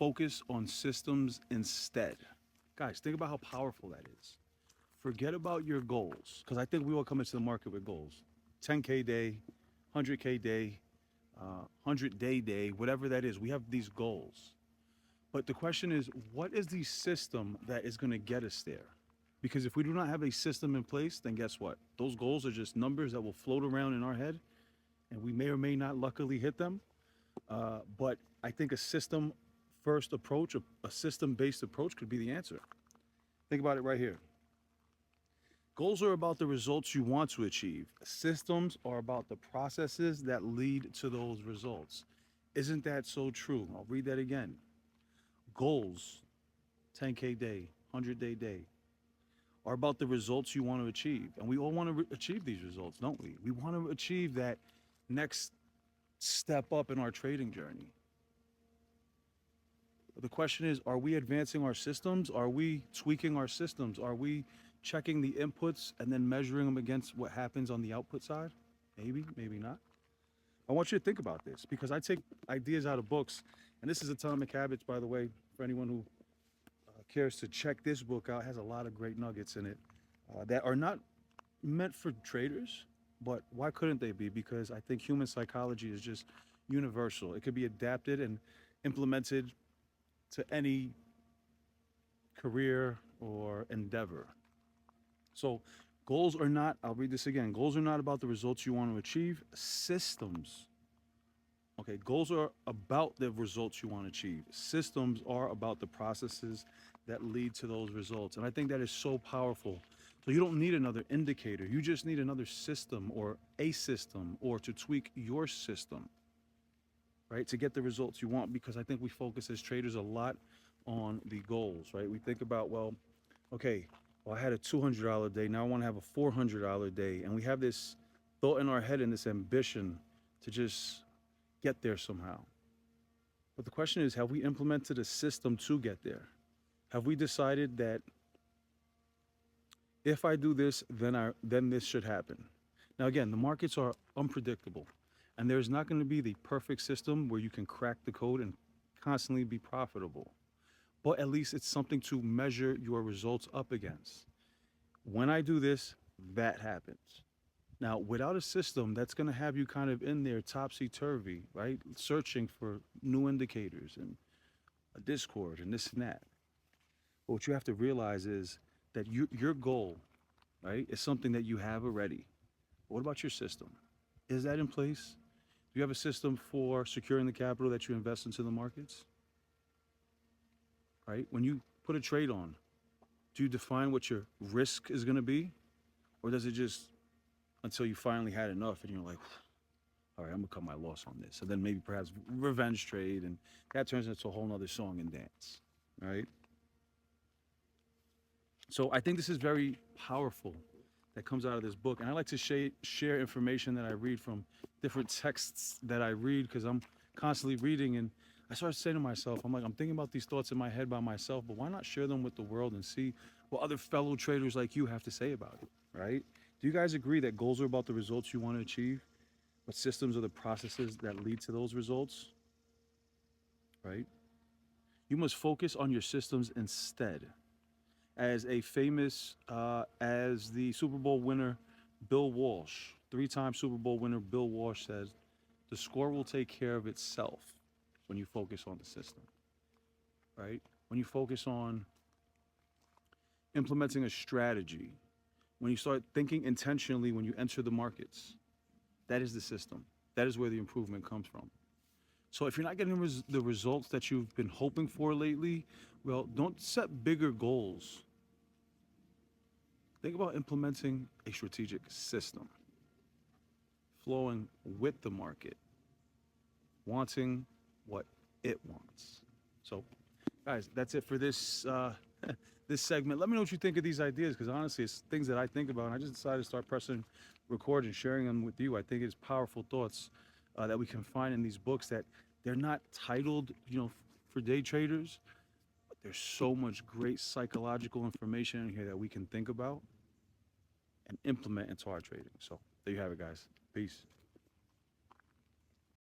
focus on systems instead. Guys, think about how powerful that is. Forget about your goals, because I think we all come into the market with goals. 10K day, 100K day, 100-day day, whatever that is. We have these goals. But the question is, what is the system that is going to get us there? Because if we do not have a system in place, then guess what? Those goals are just numbers that will float around in our head, and we may or may not luckily hit them. But I think a system first approach, a system based approach could be the answer. Think about it right here. Goals are about the results you want to achieve. Systems are about the processes that lead to those results. Isn't that so true? I'll read that again. Goals, 10K day, 100-day day, are about the results you want to achieve. And we all want to achieve these results, don't we? We want to achieve that next step up in our trading journey. But the question is, are we advancing our systems? Are we tweaking our systems? Are we checking the inputs and then measuring them against what happens on the output side? Maybe, maybe not. I want you to think about this because I take ideas out of books. And this is Atomic Habits, by the way, for anyone who cares to check this book out. It has a lot of great nuggets in it that are not meant for traders, but why couldn't they be? Because I think human psychology is just universal. It could be adapted and implemented to any career or endeavor. So goals are not, I'll read this again. Goals are not about the results you want to achieve. Systems. Okay, goals are about the results you want to achieve. Systems are about the processes that lead to those results. And I think that is so powerful. So you don't need another indicator. You just need another system or a system or to tweak your system, right? To get the results you want, because I think we focus as traders a lot on the goals, right? We think about, well, okay, well, I had a $200 day. Now I want to have a $400 day. And we have this thought in our head and this ambition to just get there somehow. But the question is, have we implemented a system to get there? Have we decided that if I do this, then this should happen? Now, again, the markets are unpredictable, and there's not going to be the perfect system where you can crack the code and constantly be profitable. But at least it's something to measure your results up against. When I do this, that happens. Now, without a system, that's going to have you kind of in there topsy-turvy, right? Searching for new indicators and a Discord and this and that. But what you have to realize is that your goal, right, is something that you have already. What about your system? Is that in place? Do you have a system for securing the capital that you invest into the markets? Right? When you put a trade on, do you define what your risk is going to be? Or does it just until you finally had enough and you're like, all right, I'm going to cut my loss on this. And then maybe perhaps revenge trade, and that turns into a whole nother song and dance, right? So I think this is very powerful that comes out of this book. And I like to share information that I read from different texts that I read because I'm constantly reading. And I started saying to myself, I'm thinking about these thoughts in my head by myself, but why not share them with the world and see what other fellow traders like you have to say about it, right? Do you guys agree that goals are about the results you want to achieve, but systems are the processes that lead to those results, right? You must focus on your systems instead. As the Super Bowl winner, Bill Walsh, 3-time Super Bowl winner Bill Walsh says, the score will take care of itself when you focus on the system, right? When you focus on implementing a strategy, when you start thinking intentionally when you enter the markets, that is the system. That is where the improvement comes from. So if you're not getting the results that you've been hoping for lately, well, don't set bigger goals. Think about implementing a strategic system, flowing with the market, wanting what it wants. So, guys, that's it for this this segment. Let me know what you think of these ideas, because honestly, it's things that I think about, and I just decided to start pressing record and sharing them with you. I think it's powerful thoughts that we can find in these books that they're not titled, for day traders, but there's so much great psychological information in here that we can think about and implement into our trading. So there you have it, guys. Peace.